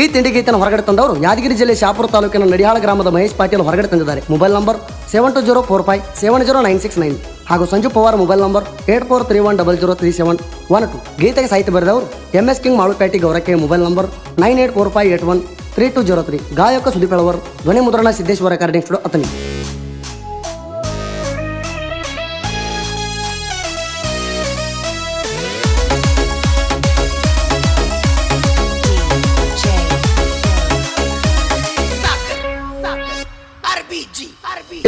ಈ ತಿಂಡಿ ಗೀತೆಯನ್ನು ಹೊರಗಡೆ ತಂದವರು ಯಾದಗಿರಿ ಜಿಲ್ಲೆ ಶಾಪುರ ತಾಲೂಕಿನ ನಡಿಹಾಳ ಗ್ರಾಮದ ಮಹೇಶ್ ಪಾಟೀಲ್ ಹೊರಗಡೆ ತಂದಿದ್ದಾರೆ. ಮೊಬೈಲ್ ನಂಬರ್ 7204570969 ಹಾಗೂ ಸಂಜು ಪವಾರ್ ಮೊಬೈಲ್ ನಂಬರ್ 8431003712. ಗೀತೆಗೆ ಸಾಹಿತ್ಯ ಬರೆದವರು MS ಕಿಂಗ್ ಮಾಳುಪೇಟೆ ಗೌರಕ್ಕೆ. Mobile number 9845813203. ಗಾಯಕ ಸುದೀಪ್ ಎಳವರ್. ಧ್ವನಿ ಮುದ್ರಣ ಸಿದ್ದೇಶ್ವರ ರೆಕಾರ್ಡಿಂಗ್ ಸ್ಟುಡಿಯೋ ಅತನಿ.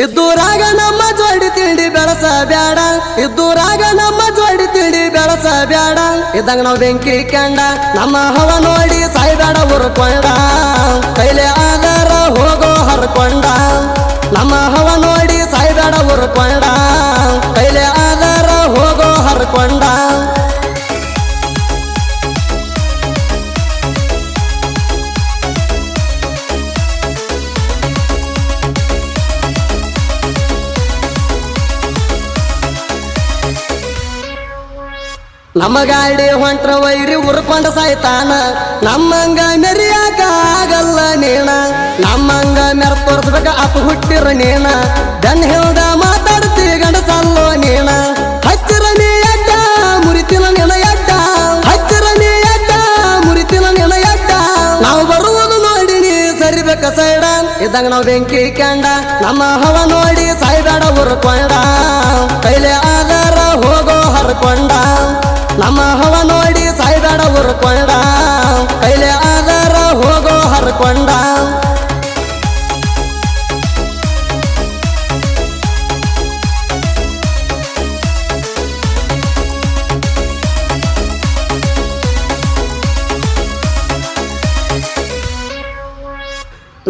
ಇದ್ದೂರಾಗ ನಮ್ಮ ಜೋಡಿ ತಿಂಡಿ ಬೆಳಸ ಬ್ಯಾಡ, ಇದ್ದೂರಾಗ ನಮ್ಮ ಜೋಡಿ ತಿಂಡಿ ಬೆಳಸ ಬ್ಯಾಡ. ಇದ್ದಂಗ ನಾವು ಬೆಂಕಿ ಕಂಡ ನಮ್ಮ ಹವ ನೋಡಿ ಸಾಯ್ಬೇಡ ಉರ್ಕೊಂಡ, ಕೈಲೆ ಆಧಾರ ಹೋಗೋ ಹರ್ಕೊಂಡ. ನಮ್ಮ ಹವ ನೋಡಿ ಸಾಯ್ಬೇಡ ಉರ್ಕೊಂಡ, ಕೈಲೆ ಆಧಾರ ಹೋಗೋ ಹರ್ಕೊಂಡ. ನಮ್ಮ ಗಾಡಿ ಹೊಂಟ್ರ ವೈರಿ ಉರ್ಕೊಂಡ ಸಾಯ್ತಾನ, ನಮ್ಮಂಗ ಮೆರಿಯಾಕ ಆಗಲ್ಲ ನೀನ. ನಮ್ಮಂಗ ಮೆರ ತೋರ್ಸ್ಬೇಕ ಅಪ್ಪ ಹುಟ್ಟಿರ ನೀನ, ದನ್ ಹೇಳ್ದ ಮಾತಾಡ್ತಿ ಗಂಡಸಲ್ಲೋ ನೀನ. ಹಚ್ಚಿರ ನೀ ಎಡ್ಡ ಮುರಿತಿನ ನಿನ ಎಡ್ಡ, ಹಚ್ಚಿರ ನೀ ಎಡ್ಡ ಮುರಿತಿನ ನಿನ ಎಡ್ಡ. ನಾವು ಬರುವುದು ನೋಡಿ ನೀ ಸರಿಬೇಕ ಸೈಡ, ಇದ್ದಂಗ ನಾವು ಬೆಂಕಿ ಕಂಡ ನಮ್ಮ ಹವ ನೋಡಿ ಸಾಯ್ಬೇಡ ಉರ್ಕೊಂಡ, ಕೈಲೆ ಆಧಾರ ಹೋಗೋ ಹರ್ಕೊಂಡ. ನಮ್ಮ ಹವ ನೋಡಿ ಸಾಯ್ಬೇಡ ಉರ್ಕೊಂಡ, ಕೈಲೆ ಆಧಾರ ಹೋಗೋ ಹರ್ಕೊಂಡ.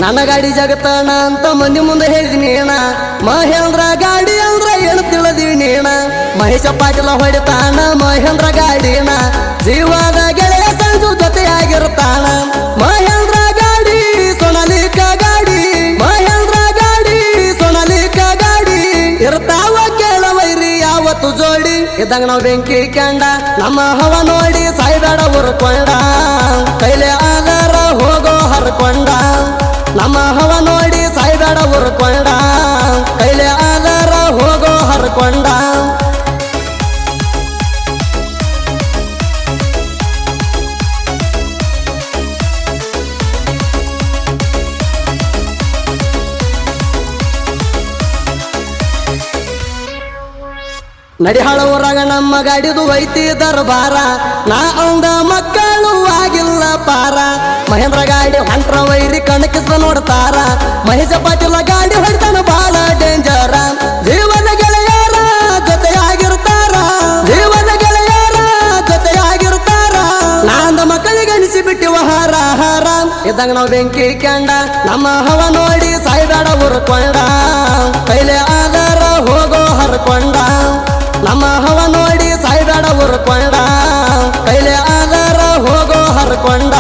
ನನ್ನ ಗಾಡಿ ಜಗತ್ತಣ ಅಂತ ಮಂದಿ ಮುಂದೆ ಹೇಳಿದೀನಿ ಏನ, ಮಹೇಂದ್ರ ಗಾಡಿ ಅಂದ್ರ ಏನು ತಿಳಿದೀನಿ ನೀನ. ಮಹೇಶ ಪಾಟೀಲ ಹೊಡಿತಾನ ಮಹೇಂದ್ರ ಗಾಡಿನ, ಜೀವದ ಗೆಳೆಯ ಸಂಜು ಜೊತೆಯಾಗಿರ್ತಾನ. ಮಹೇಂದ್ರ ಗಾಡಿ ಸೊನಾಲಿಕ ಗಾಡಿ, ಮಹೇಂದ್ರ ಗಾಡಿ ಸೊನಾಲಿಕ ಗಾಡಿ. ಇರ್ತಾವ ಕೇಳವೈರಿ ಯಾವತ್ತು ಜೋಡಿ, ಇದ್ದಂಗ ನಾವು ಬೆಂಕಿ ಕಂಡ ನಮ್ಮ ಹವ ನೋಡಿ ಸಾಯ್ಬೇಡ ಉರ್ಕೊಂಡ, ಕೈಲೆ ಆಧಾರ ಹೋಗೋ ಹರ್ಕೊಂಡ. ನಮ್ಮ ಹವ ನೋಡಿ ಸಾಯ್ಬೇಡ ಉರ್ಕೊಂಡ, ಕೈಲೆ ಆಧಾರ ಹೋಗೋ ಹರ್ಕೊಂಡ. ನಡಿಹಾಳ ಊರಾಗ ನಮ್ಮ ಗಾಡಿದು ಐತಿ ದರ್ಬಾರ, ನಾ ಅಂದ ಮಕ್ಕಳು ಆಗಿಲ್ಲ ಪಾರ. ಮಹೇಂದ್ರ ಗಾಡಿ ಹೊಂಟ್ರ ವೈರಿ ಕಣಕಿಸ ನೋಡ್ತಾರ, ಮಹೇಶ ಪಾಟೀಲ ಗಾಡಿ ಹೊಡ್ತಾನ ಬಾಳ ಡೇಂಜರ. ಜೀವನ ಗೆಳೆಯರ ಜೊತೆಯಾಗಿರ್ತಾರ, ಜೀವನ ಗೆಳೆಯರ ಜೊತೆಯಾಗಿರ್ತಾರ. ನಾಂದ ಮಕ್ಕಳಿಗೆ ಅನಿಸಿ ಬಿಟ್ಟಿವ ಹಾರ ಹಾರ, ಇದ್ದಂಗ ನಾವು ಬೆಂಕಿ ಕಂಡ ನಮ್ಮ ಹವ ನೋಡಿ ಸಾಯ್ಬೇಡ ಉರ್ಕೊಂಡ, ಕೈಲೆ ಆಧಾರ ಹೋಗೋ ಹರ್ಕೊಂಡ. ನಮ್ಮ ಹವ ನೋಡಿ ಸಾಯ್ಬೇಡ ಉರ್ಕೊಂಡ, ಕೈಲೆ ಆಧಾರ ಹೋಗೋ ಹರ್ಕೊಂಡ.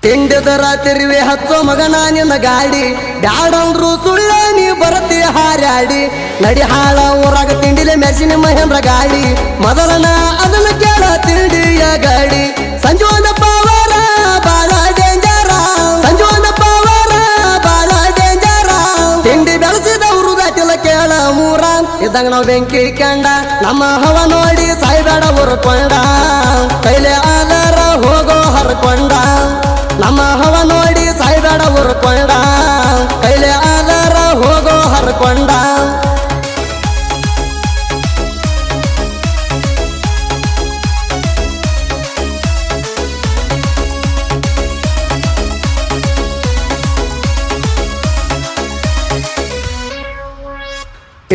ತಿಂಡಿದರ ತಿರುವೆ ಹಚ್ಚೋ ಮಗನ ನಿನ್ನ ಗಾಡಿ, ಬ್ಯಾಡಂದ್ರು ಸುಳ್ಳ ನೀ ಬರತಿ ಹಾರಾಡಿ. ನಡಿಹಾಳ ಊರಾಗ ತಿಂಡಿಲೆ ಮೆಸಿನ ಮಹೇಂದ್ರ ಗಾಡಿ, ಮೊದಲನ ಅದನ್ನ ಕೇಳ ತಿಂಡಿಯ ಗಾಡಿ. ಸಂಜೋನ ಪವಾರ ಬಾಳ ಡೇಂಜರ, ಸಂಜೋನ ಪವಾರ ಬಾಳ ಡೇಂಜರ. ತಿಂಡಿ ಬೆಳೆಸಿದವರು ದಾಟಿಲ ಕೇಳ ಮೂರ, ಇದ್ದಂಗ ನಾವು ಬೆಂಕಿ ಕಂಡ ನಮ್ಮ ಹವ ನೋಡಿ ಸಾಯ್ಬೇಡ ಉರ್ಕೊಂಡ, ಕೈಲೆ ಆಧಾರ ಹೋಗೋ ಹರ್ಕೊಂಡ. ನಮ್ಮ ಹವ ನೋಡಿ ಸಾಯ್ಬೇಡ ಉರ್ಕೊಂಡ, ಕೈಲೆ ಆಧಾರ ಹೋಗೋ ಹರ್ಕೊಂಡ.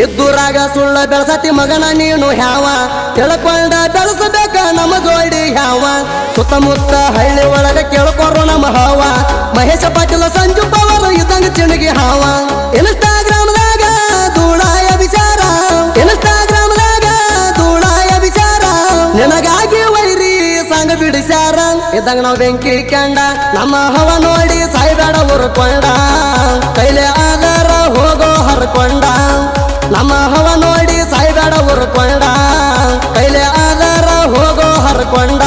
ಇದ್ದೂರಾಗ ಸುಳ್ಳ ಬೆಳಸತಿ ಮಗನ ನೀನು ಹ್ಯಾವ, ತಿಳ್ಕೊಂಡ ಬೆಳಸಬೇಕ ನಮ್ಮ ಜೋಡಿ ಹ್ಯಾವ. ಸುತ್ತಮುತ್ತ ಹಳ್ಳಿ ಒಳಗ ಕೇಳ್ಕೊರು ನಮ್ಮ ಹಾವ, ಮಹೇಶ ಪಾಟೀಲ ಸಂಜು ಪವಾರ ಇದ್ದಂಗ ಚಿಣಗಿ ಹಾವ. ಇನ್ಸ್ಟಾಗ್ರಾಮ್ದಾಗ ಧೂಳಾಯ ವಿಚಾರ, ಇನ್ಸ್ಟಾಗ್ರಾಮ್ದಾಗ ಧೂಳಾಯ ವಿಚಾರ. ನಿನಗಾಗಿ ವೈರಿ ಸಂಗ ಬಿಡಿಸ್ಯಾರ, ಎದ್ದಂಗ ನಾವು ಬೆಂಕಿ ಕಂಡ ನಮ್ಮ ಹವ ನೋಡಿ ಸಾಯ್ಬೇಡ ಉರ್ಕೊಂಡ ಕೈಲೆ ಆದರ ಹೋಗೋ ಹರ್ಕೊಂಡ ನಮ್ಮ ಹವ ನೋಡಿ ಸಾಯ್ಬೇಡ ಉರ್ಕೊಂಡ ಕೈಲೆ ಆದರ ಹೋಗೋ ಹರ್ಕೊಂಡ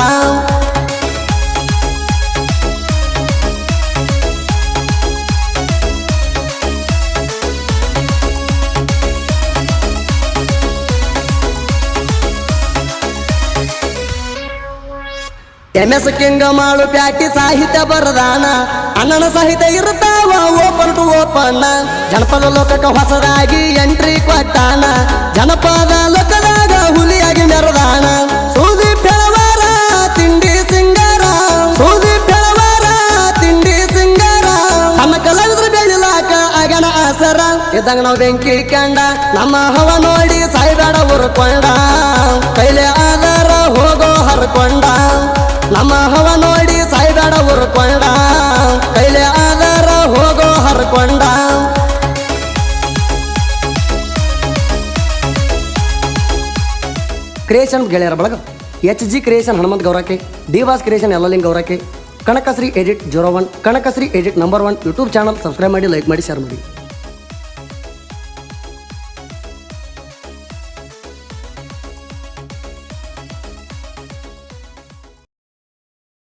MS ಕಿಂಗ ಮಾಳು ಪ್ಯಾಟಿ ಸಾಹಿತ್ಯ ಬರದಾನ ಅಣ್ಣನ ಸಾಹಿತ್ಯ ಇರ್ತಾವ ಓಪನ್ ಟು ಓಪನ್ ಜನಪದ ಲೋಕಕ್ಕೆ ಹೊಸದಾಗಿ ಎಂಟ್ರಿ ಕೊಟ್ಟಾನ ಜನಪದ ಲೋಕದಾಗ ಹುಲಿಯಾಗಿ ಮೆರದಾನ ಸುದೀಪ್ ಬೆಳವಾರ ತಿಂಡಿ ಸಿಂಗಾರ ಸುದೀಪ್ ಬೆಳವಾರ ತಿಂಡಿ ಸಿಂಗಾರ ಸಣ್ಣ ಕಲಾವಿದ್ರ ಬೆಳಿಲಾಕ ಆಗನ ಆಸರ ಇದ್ದಂಗ ನಾವು ಬೆಂಕಿ ಕಂಡ ನಮ್ಮ ಹವ ನೋಡಿ ಸಾಯ್ಬೇಡ ಉರ್ಕೊಂಡ ಕೈಲೆ ಆದರ ಹೋಗೋ ಹರ್ಕೊಂಡ ನಮ್ಮ ಹವ ನೋಡಿ ಸಾಯ್ಬೇಡ ಉರ್ಕೊಂಡ ಕೈಲೆ ಆದರ ಹೋಗೋ ಹರ್ಕೊಂಡ ಕ್ರಿಯೇಷನ್ ಗೆಳೆಯರ ಬಳಗ HG ಕ್ರಿಯೇಷನ್ ಹನುಮಂತ್ ಗೌರಕ್ಕೆ ಡಿವಾಸ್ ಕ್ರಿಯೇಷನ್ ಎಲ್ಲಲಿಂಗ್ ಗೌರಕ್ಕೆ Kanakashri edit 01 Kanakashri edit number 1 YouTube channel subscribe ಮಾಡಿ ಲೈಕ್ ಮಾಡಿ ಶೇರ್ ಮಾಡಿ.